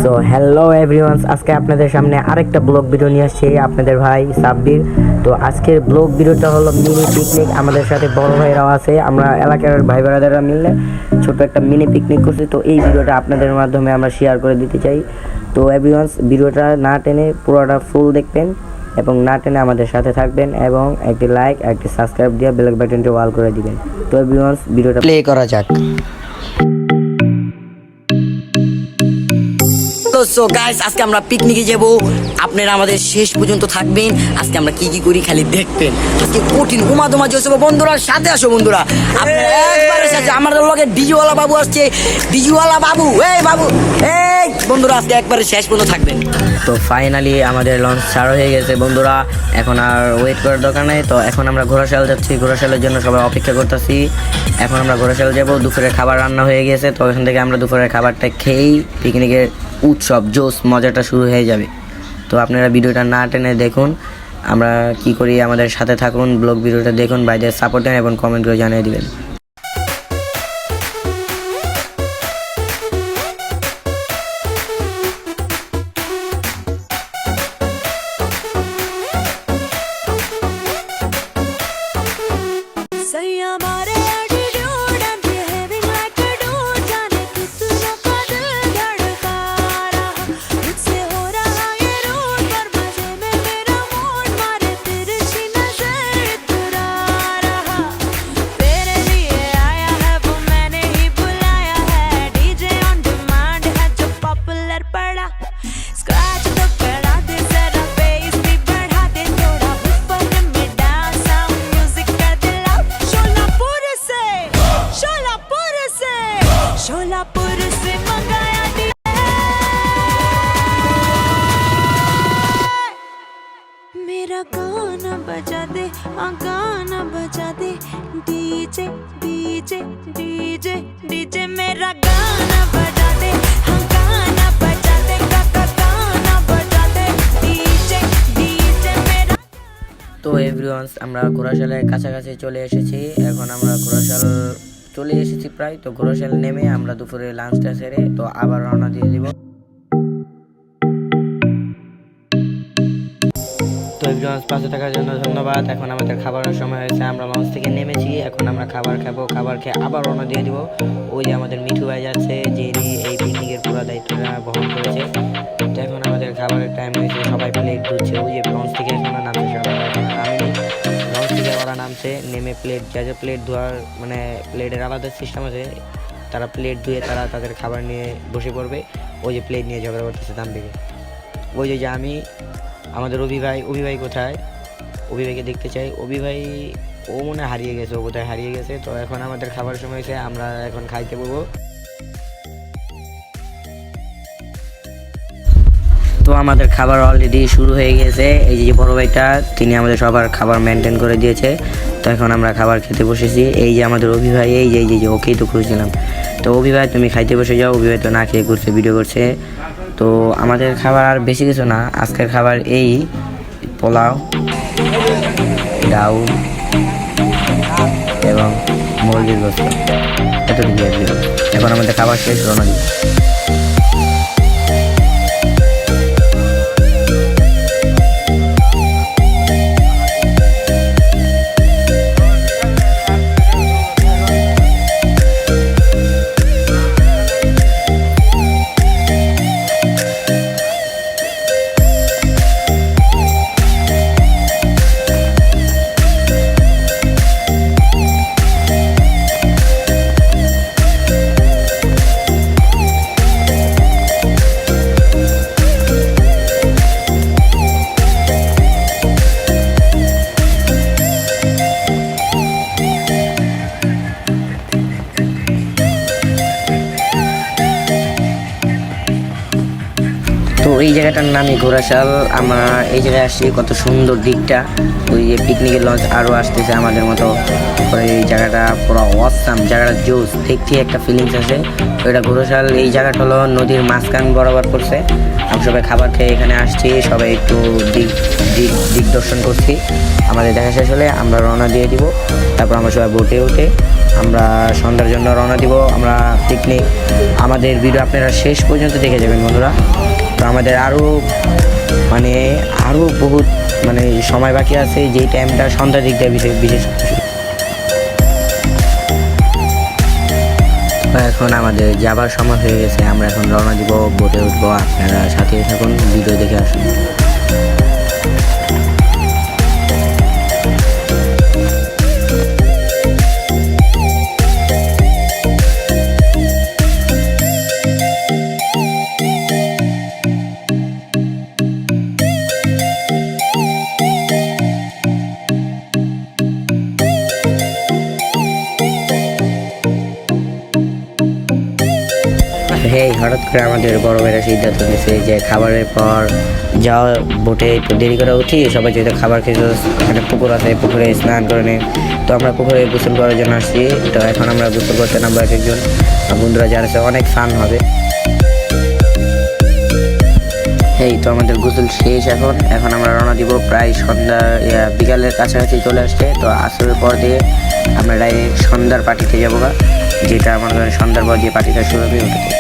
So hello everyone, আজকে আপনাদের সামনে আরেকটা ব্লগ ভিডিও নিয়ে আসছি আপনাদের ভাই সাব্বির। তো আজকের ব্লগ ভিডিওটা হলো মিনি পিকনিক। আমাদের সাথে বড় ভাইরাও আছে, আমরা এলাকার ভাই ব্রাদাররা মিলে ছোট একটা মিনি পিকনিক করছি। তো এই ভিডিওটা আপনাদের মাধ্যমে আমরা শেয়ার করে দিতে চাই। তো এভরিওয়ান, ভিডিওটা না টেনে পুরোটা ফুল দেখবেন এবং না টেনে আমাদের সাথে থাকবেন এবং একটি লাইক একটি সাবস্ক্রাইব দিয়ে বেল বাটনটি অল করে দিবেন। তো এভরিওয়ান, ভিডিওটা প্লে করা যাক। সো গাইস, আজকে আমরা পিকনিকে যাব, আপনারা আমাদের শেষ পর্যন্ত থাকবেন। আজকে আমরা কি কি করি খালি দেখবেন। আজকে কঠিন উমাদমা জোসেফ বন্ধুরা সাথে আসো বন্ধুরা, আপনারা একবারে সাথে আমাদের লগে ডিজিওয়ালা বাবু আসছে। ডিজিওয়ালা বাবু, এই বাবু, এই বন্ধুরা আজকে একবারে শেষ পর্যন্ত থাকবেন। তো ফাইনালি আমাদের লঞ্চ ছাড় হয়ে গেছে বন্ধুরা, এখন আর ওয়েট করার দরকার নেই। তো এখন আমরা ঘোড়াশাল যাচ্ছি, ঘোড়াশালের জন্য সবাই অপেক্ষা করতেছি। এখন আমরা ঘোড়াশাল যাবো, দুপুরের খাবার রান্না হয়ে গেছে। তো এখান থেকে আমরা দুপুরের খাবারটা খেয়েই পিকনিকের উৎসব জোস মজাটা শুরু হয়ে যাবে। তো আপনারা ভিডিওটা না টেনে দেখুন, আমরা কি করি আমাদের সাথে থাকুন, ব্লগ ভিডিওটা দেখুন, বাইদের সাপোর্ট দেন এবং কমেন্ট করে জানিয়ে দিবেন। शोलापुर से मंगाया मेरा गाना बजा दे, गाना बजा दे, डीजे डीजे डीजे डीजे मेरा गाना बजा दे, गाना बजा दे, काका गाना बजा दे, डीजे डीजे मेरा। তো এভরিওয়ান, আমরা ঘোড়াশালের কাছাকাছি চলে এসেছি। এখন আমরা ঘোড়াশাল চলে এসেছি প্রায়। তো ঘোড়াশাল নেমে আমরা দুপুরে লাঞ্চটা সেরে তো আবার রওনা দিয়ে দিব। তো এভরিওয়ান, পাশে থাকার জন্য ধন্যবাদ। এখন আমাদের খাবারের সময় হয়েছে, আমরা লঞ্চ থেকে নেমেছি। এখন আমরা খাবার খাবো, খাবার খেয়ে আবার রওনা দিয়ে দিব। ওই যে আমাদের মিঠু ভাই যাচ্ছে, যিনি এই পিকনিকের পুরো দায়িত্বটা বহন করেছে। তো এখন আমাদের খাবারের টাইম হয়েছে, সবাই প্লেট ধুচ্ছে। ওই যে লঞ্চ থেকে এখন নামছে, সবাই নামেনি, লঞ্চ থেকে ওরা নামছে, নেমে প্লেট যা প্লেট ধোয়ার মানে প্লেটের আলাদা সিস্টেম আছে, তারা প্লেট ধুয়ে তারা তাদের খাবার নিয়ে বসে পড়বে। ওই যে প্লেট নিয়ে ঝগড়া করতেছে দাম থেকে। ওই যে আমি আমাদের অভিভাই কোথায়, অভিভাইকে দেখতে চাই। অভিভাই ও মনে হারিয়ে গেছে, ও কোথায় হারিয়ে গেছে। তো এখন আমাদের খাবার সময় হয়েছে, আমরা এখন খাইতে বলবো। তো আমাদের খাবার অলরেডি শুরু হয়ে গেছে। এই যে বড় ভাইটা, তিনি আমাদের সবার খাবার মেনটেন করে দিয়েছে। তো এখন আমরা খাবার খেতে বসেছি। এই যে আমাদের অভিভাই, এই যে ওকেই তো খুঁজছিলাম। তো অভিভাই তুমি খাইতে বসে যাও। অভিভাই তো না খেয়ে ঘুরছে, ভিডিও করছে। তো আমাদের খাবার আর বেশি কিছু না, আজকের খাবার এই পোলাও, ডাউল এবং মুরগির গোশত, এতটুকু। এখন আমাদের খাবার শেষ, রওনা দিই। এই জায়গাটার নামই ঘোড়াশাল। আমরা এই জায়গায় আসছি, কত সুন্দর দিকটা। ওই যে পিকনিকের লঞ্চ আরও আসতেছে আমাদের মতো। পরে এই জায়গাটা পুরো অসাম, জায়গাটা জোস, দেখতে একটা ফিলিংস আছে। ওইটা ঘোড়াশাল। এই জায়গাটা হলো নদীর মাঝখান বরাবর করছে। আমরা সবাই খাবার খেয়ে এখানে আসছি, সবাই একটু দিক দর্শন করছি। আমাদের দেখা শেষ হলে আমরা রওনা দিয়ে দিব। তারপর আমরা সবাই বোটে উঠে আমরা সন্ধ্যার জন্য রওনা দিব। আমরা পিকনিক, আমাদের ভিডিও আপনারা শেষ পর্যন্ত দেখে যাবেন বন্ধুরা। তো আমাদের আরও বহুত সময় বাকি আছে, যেই টাইমটা সন্ধ্যার দিকটা বিশেষ। এখন আমাদের যাবার সময় হয়ে গেছে, আমরা এখন রওনা দিব, বোটে উঠবো। আপনারা সাথে থাকুন, ভিডিও দেখে আসুন। হঠাৎ করে আমাদের বড় ভাইরা সিদ্ধান্ত নিয়েছে যে খাবারের পর যাওয়া বোটে একটু দেরি করে উঠি, সবাই যেহেতু খাবার খেতে, একটা পুকুর আছে, পুকুরে স্নান করে নেই। তো আমরা পুকুরে গোসল করার জন্য আসছি। তো এখন আমরা গোসল করতে নামবো এক একজন। বন্ধুরা যারা আছে, অনেক ফান হবে। এই তো আমাদের গোসল শেষ। এখন আমরা রওনা দিব। প্রায় সন্ধ্যা বিকালের কাছাকাছি চলে আসছে। তো আসরের পর দিয়ে আমরা ডাইরেক্ট সন্ধ্যার পার্টিতে যাবো, যেটা আমাদের সন্ধ্যার পর দিয়ে পার্টিটা শুরু হবে ওটাতে।